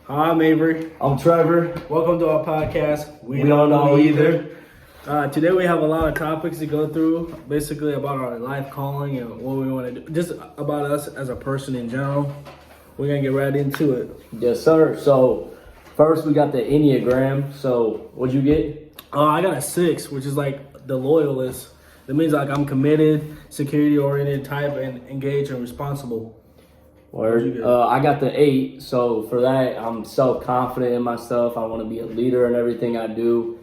Hi, I'm Avery. I'm Trevor. Welcome to our podcast. We don't know either. Today we have a lot of topics to go through, basically about our life calling and what we want to do, just about us as a person in general. We're going to get right into it. Yes, sir. So first we got the Enneagram. So what'd you get? I got a 6, which is like the loyalist. That means like I'm committed, security-oriented type, and engaged and responsible. Word. I got the 8. So for that, I'm self-confident in myself. I want to be a leader in everything I do.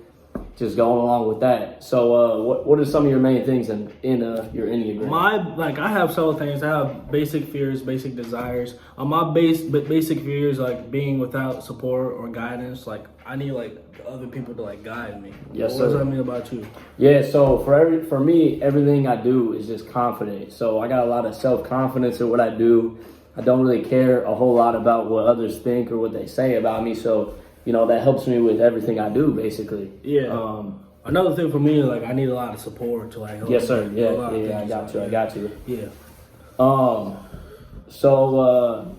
Just going along with that. So what are some of your main things in your Enneagram? I have several things. I have basic fears, basic desires. My basic fears like being without support or guidance. Like I need like other people to like guide me. Yes, what sir. What does that mean about you? Yeah, so for me, everything I do is just confident. So I got a lot of self-confidence in what I do. I don't really care a whole lot about what others think or what they say about me. So, that helps me with everything I do, basically. Yeah. Another thing for me is like I need a lot of support to like help. Yes, sir. Me. Yeah, I got you. Yeah. So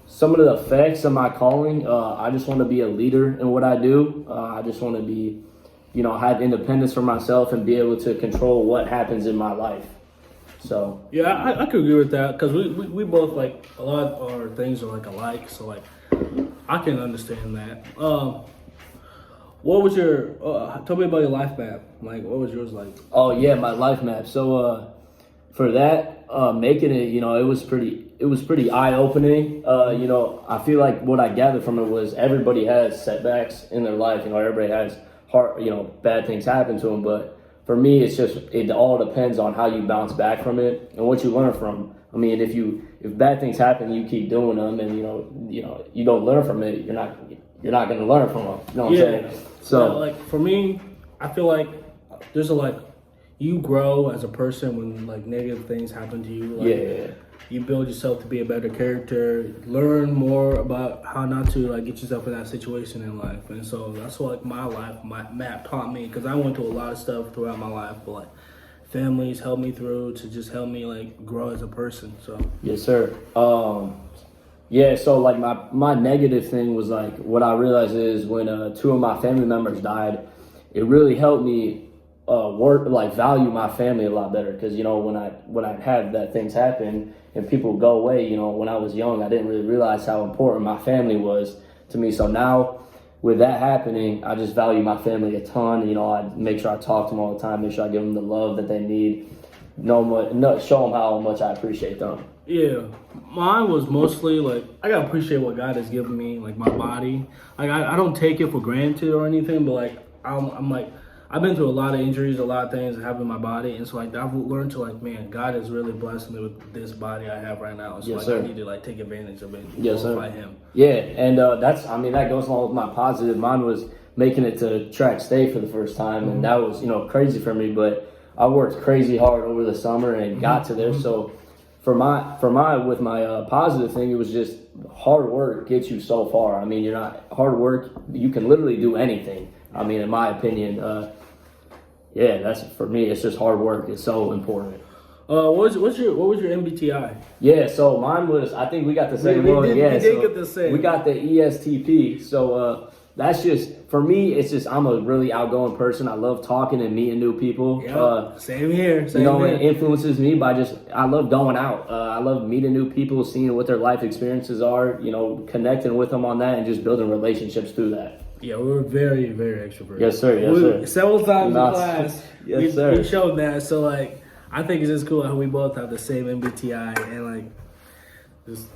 some of the effects of my calling, I just want to be a leader in what I do. I just want to be, have independence for myself and be able to control what happens in my life. So yeah, I could agree with that because we both like a lot of our things are like alike. So like I can understand that. What was your? Tell me about your life map. Like, what was yours like? Oh yeah, my life map. So for that, making it, it was pretty eye opening. I feel like what I gathered from it was everybody has setbacks in their life. Everybody has bad things happen to them, but for me, it all depends on how you bounce back from it and what you learn from. I mean, if bad things happen, you keep doing them, and you don't learn from it, you're not going to learn from them. You know what I'm saying? So, like for me, I feel like there's you grow as a person when like negative things happen to you. Like, you build yourself to be a better character, learn more about how not to like get yourself in that situation in life. And so that's what like my map taught me, because I went through a lot of stuff throughout my life, but like families helped me through to just help me like grow as a person. So yes, sir. So like my negative thing was like what I realized is when 2 of my family members died, it really helped me value my family a lot better, because when I had that things happen and people go away, when I was young, I didn't really realize how important my family was to me. So now with that happening, I just value my family a ton. I make sure I talk to them all the time, make sure I give them the love that they need, show them how much I appreciate them. Yeah, mine was mostly like I gotta appreciate what God has given me, like my body. Like I don't take it for granted or anything, but like I'm like I've been through a lot of injuries, a lot of things that happen in my body, and so like I've learned to like, man, God has really blessed me with this body I have right now. So yes, like sir. I need to like take advantage of it and yes, glorify sir. Him. Yeah, and that goes along with my positive. Mine was making it to track state for the first time, and that was crazy for me. But I worked crazy hard over the summer and got to there. So for my positive thing, it was just hard work gets you so far. I mean, hard work. You can literally do anything. I mean, in my opinion. That's for me. It's just hard work. It's so important. What was your MBTI? Yeah, so mine was. I think we got the same one. We did get the same. We got the ESTP. So that's just for me. It's just I'm a really outgoing person. I love talking and meeting new people. Yeah, same here. It influences me by I love going out. I love meeting new people, seeing what their life experiences are. Connecting with them on that and just building relationships through that. Yeah, we were very, very extroverted. Yes, sir. Yes, sir. Several times in class, sir. We showed that. So, like, I think it's just cool how we both have the same MBTI and, like, just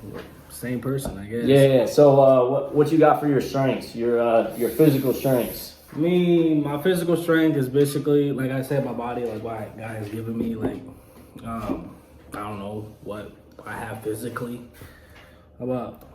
same person, I guess. Yeah. So, what you got for your strengths, your physical strengths? My physical strength is basically, like I said, my body, like what God has given me. Like, I don't know what I have physically.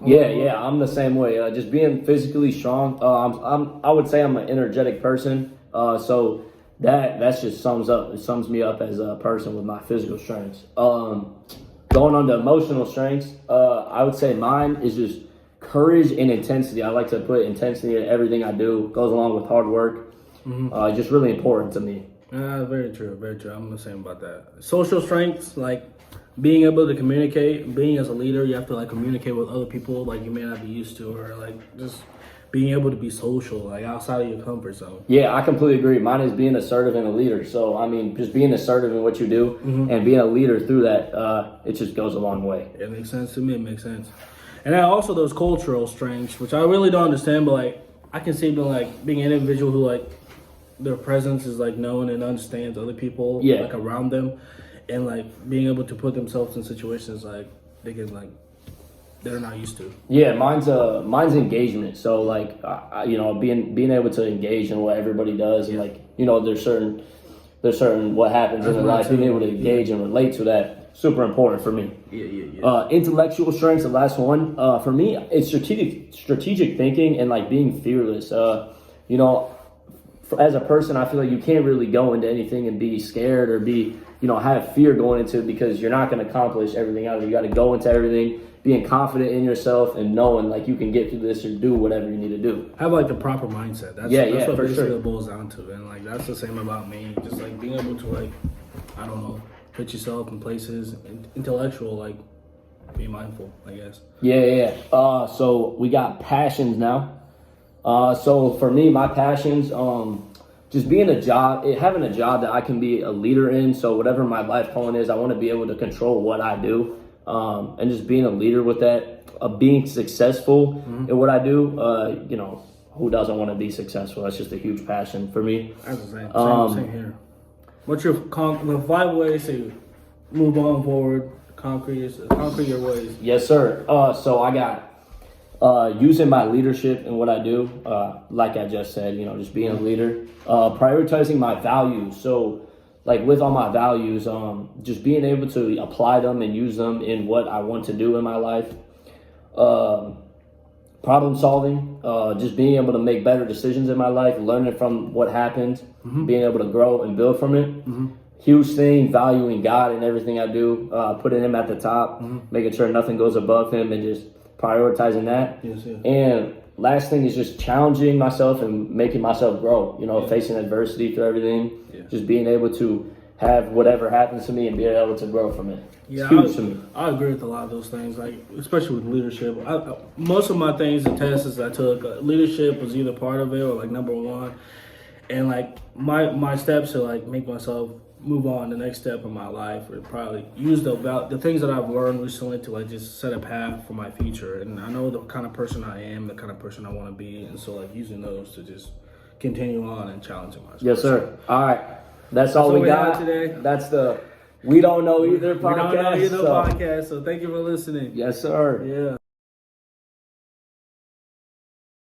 Yeah, I'm the same way. Just being physically strong. I would say I'm an energetic person. So that just sums me up as a person with my physical strengths. Going on to emotional strengths, I would say mine is just courage and intensity. I like to put intensity in everything I do. Goes along with hard work. Just really important to me. Very true, very true. I'm the same about that. Social strengths, like being able to communicate, being as a leader, you have to like communicate with other people like you may not be used to, or like just being able to be social, like outside of your comfort zone. Yeah, I completely agree. Mine is being assertive and a leader. So, I mean, just being assertive in what you do and being a leader through that, it just goes a long way. It makes sense to me. It makes sense. And then also those cultural strengths, which I really don't understand, but like I can see being an individual who like their presence is like known and understands other people like around them, and like being able to put themselves in situations like they can like they're not used to. Yeah, mine's engagement. So like, being able to engage in what everybody does, and like, there's certain what happens in their life. Being able to engage and relate to that, super important for me. Yeah. Intellectual strengths, the last one. For me, it's strategic thinking and like being fearless. As a person, I feel like you can't really go into anything and be scared or be, have fear going into it, because you're not going to accomplish everything out of it. You got to go into everything being confident in yourself and knowing like you can get through this or do whatever you need to do. Have like the proper mindset. That's what basically it boils down to. And like that's the same about me. Just like being able to like, I don't know, put yourself in places, intellectual, like be mindful, I guess. Yeah. So we got passions now. So for me, my passions, just having a job that I can be a leader in. So whatever my life calling is, I want to be able to control what I do. And just being a leader with that, being successful in what I do. Who doesn't want to be successful? That's just a huge passion for me. That's the same here. What's your the 5 ways to move on forward? Concrete your ways. Yes, sir. So I got using my leadership in what I do. Like I just said, just being a leader. Prioritizing my values. So like with all my values, just being able to apply them and use them in what I want to do in my life. Problem solving, just being able to make better decisions in my life, learning from what happened, being able to grow and build from it. Huge thing, valuing God in everything I do, putting him at the top, making sure nothing goes above him, and just prioritizing that. Yes. And last thing is just challenging myself and making myself grow, facing adversity through everything, just being able to have whatever happens to me and being able to grow from it. Yeah, it's huge to me. I agree with a lot of those things, like especially with leadership. Most of my things and tests I took, leadership was either part of it or like number one. And like my steps to like make myself move on the next step in my life, or probably use the things that I've learned recently to like just set a path for my future. And I know the kind of person I am, the kind of person I want to be, and so like using those to just continue on and challenging myself. Yes, sir. All right, that's all we got today. That's the We Don't Know Either podcast. We Don't Know Either podcast. So thank you for listening. Yes, sir. Yeah.